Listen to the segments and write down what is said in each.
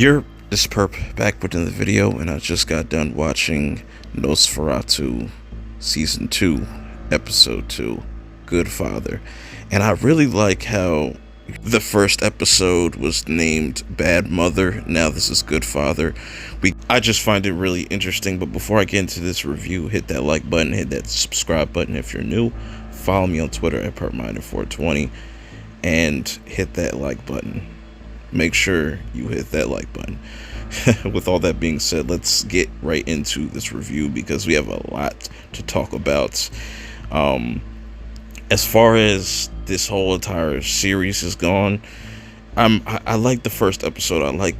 You're this perp back within the video, and I just got done watching NOS4A2 Season 2, Episode 2, Good Father. And I really like how the first episode was named Bad Mother, now this is Good Father. I just find it really interesting, but before I get into this review, hit that like button, hit that subscribe button if you're new, follow me on Twitter at perpminder420, and hit that like button. Make sure you hit that like button. With all that being said, let's get right into this review because we have a lot to talk about. As far as this whole entire series is gone, I like the first episode. I like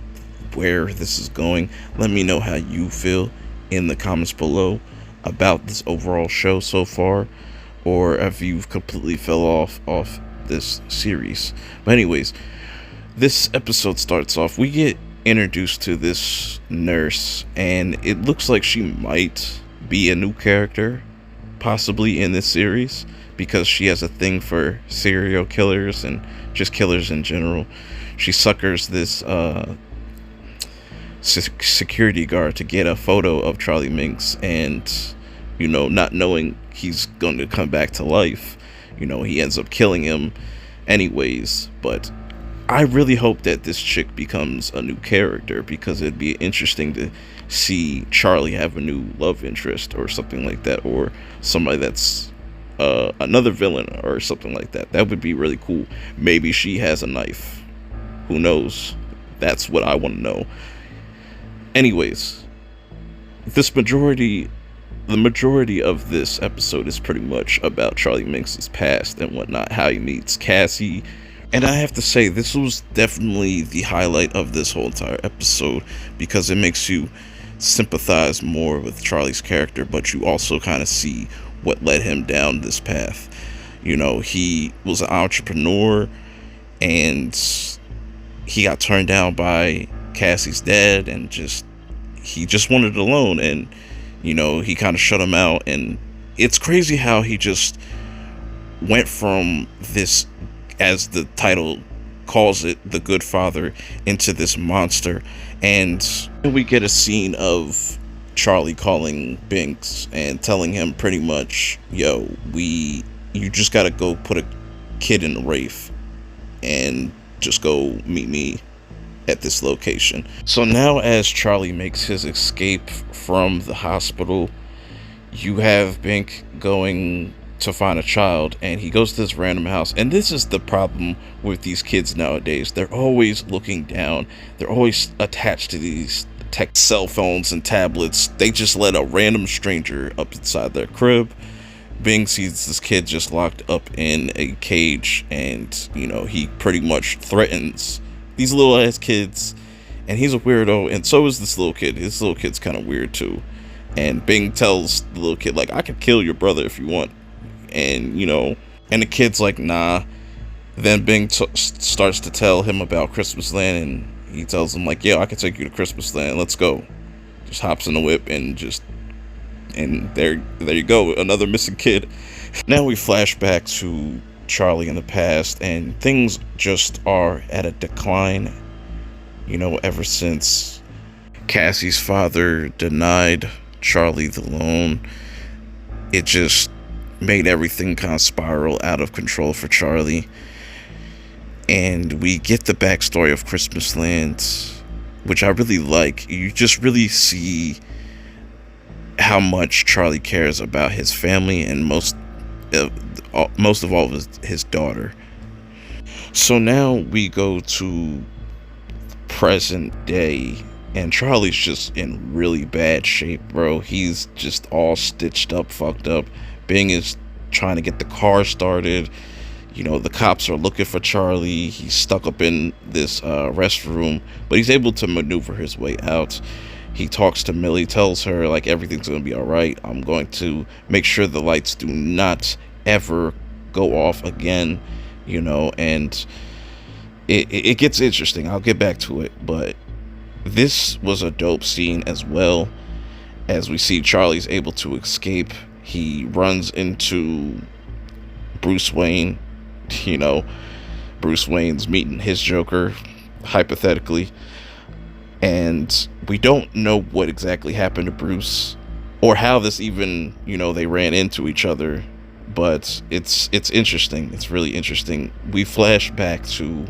where this is going. Let me know how you feel in the comments below about this overall show so far, or if you've completely fell off this series. But anyways, this episode starts off, we get introduced to this nurse, and it looks like she might be a new character, possibly in this series, because she has a thing for serial killers and just killers in general. She suckers this security guard to get a photo of Charlie Manx, and, you know, not knowing he's going to come back to life, you know, he ends up killing him anyways. But I really hope that this chick becomes a new character, because it'd be interesting to see Charlie have a new love interest or something like that, or somebody that's another villain or something like that. That would be really cool. Maybe she has a knife. Who knows? That's what I want to know. Anyways, the majority of this episode is pretty much about Charlie Manx's past and whatnot, how he meets Cassie. And I have to say, this was definitely the highlight of this whole entire episode, because it makes you sympathize more with Charlie's character, but you also kind of see what led him down this path. You know, he was an entrepreneur, and he got turned down by Cassie's dad, and he just wanted it alone, and, you know, he kind of shut him out. And it's crazy how he just went from this, as the title calls it, the Good Father, into this monster. And we get a scene of Charlie calling Binks and telling him pretty much, yo, you just gotta go put a kid in a Wraith and just go meet me at this location. So now, as Charlie makes his escape from the hospital, you have Bink going to find a child, and he goes to this random house. And this is the problem with these kids nowadays. They're always looking down. They're always attached to these tech cell phones and tablets. They just let a random stranger up inside their crib. Bing sees this kid just locked up in a cage, and, you know, he pretty much threatens these little ass kids, and he's a weirdo, and so is this little kid. This little kid's kind of weird too. And Bing tells the little kid, like, I can kill your brother if you want. And, you know, and the kid's like, nah. Then Bing starts to tell him about Christmasland, and he tells him, like, yo, I can take you to Christmasland, let's go. Just hops in the whip, and there you go, another missing kid. Now we flash back to Charlie in the past, and things just are at a decline, you know, ever since Cassie's father denied Charlie the loan. It just made everything kind of spiral out of control for Charlie. And we get the backstory of Christmasland, which I really like. You just really see how much Charlie cares about his family, and most of all his daughter. So now we go to present day, and Charlie's just in really bad shape, bro. He's just all stitched up, fucked up. Bing is trying to get the car started. You know, the cops are looking for Charlie. He's stuck up in this restroom, but he's able to maneuver his way out. He talks to Millie, tells her, like, everything's going to be all right. I'm going to make sure the lights do not ever go off again, you know. And it gets interesting. I'll get back to it, but this was a dope scene as well. As we see Charlie's able to escape, he runs into Bruce Wayne. You know, Bruce Wayne's meeting his Joker, hypothetically. And we don't know what exactly happened to Bruce or how this even, they ran into each other, but it's interesting. It's really interesting. We flash back to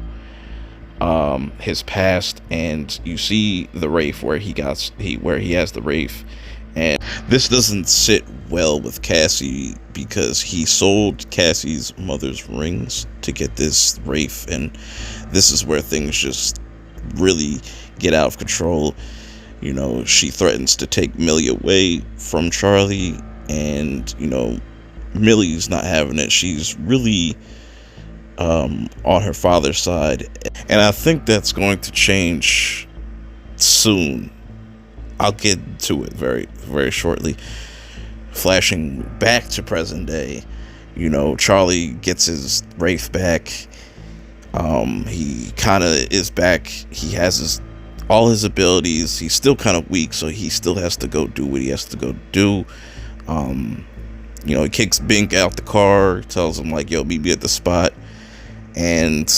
his past, and you see the Wraith where he has the Wraith. And this doesn't sit well with Cassie because he sold Cassie's mother's rings to get this Wraith, and this is where things just really get out of control. She threatens to take Millie away from Charlie, and Millie's not having it. She's really on her father's side, and I think that's going to change soon. I'll get to it very, very shortly. Flashing back to present day, Charlie gets his Wraith back. He kind of is back. He has all his abilities. He's still kind of weak, so he still has to go do what he has to go do. He kicks Bink out the car, tells him like, yo, meet me at the spot. And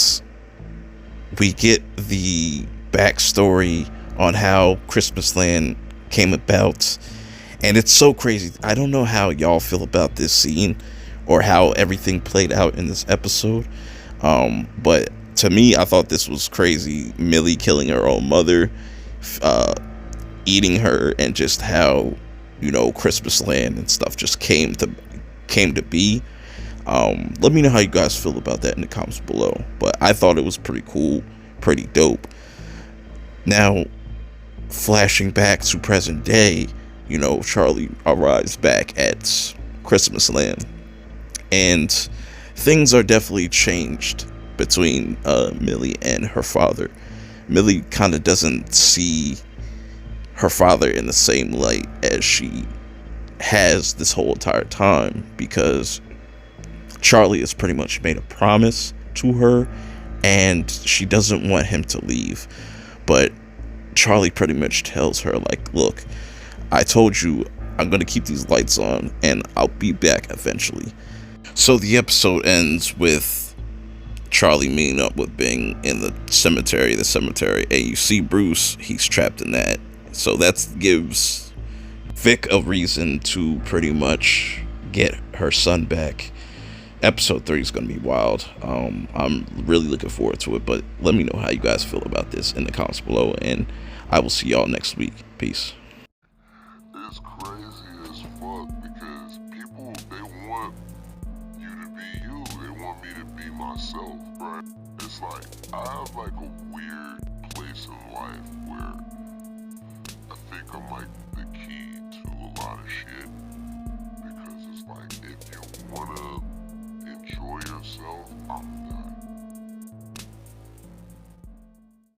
we get the backstory on how Christmasland came about. And it's so crazy. I don't know how y'all feel about this scene or how everything played out in this episode. But to me, I thought this was crazy. Millie killing her own mother, eating her, and just how, Christmasland and stuff just came to be. Let me know how you guys feel about that in the comments below. But I thought it was pretty cool, pretty dope. Now, flashing back to present day, Charlie arrives back at Christmasland, and things are definitely changed between Millie and her father. Millie kind of doesn't see her father in the same light as she has this whole entire time, because Charlie has pretty much made a promise to her, and she doesn't want him to leave. But Charlie pretty much tells her, like, look, I told you I'm going to keep these lights on, and I'll be back eventually. So the episode ends with Charlie meeting up with Bing in the cemetery, and you see Bruce, he's trapped in that. So that gives Vic a reason to pretty much get her son back. Episode 3 is going to be wild. I'm really looking forward to it, but let me know how you guys feel about this in the comments below, and I will see y'all next week. Peace. It's crazy as fuck because people, they want you to be you. They want me to be myself, right? It's like, I have like a weird place in life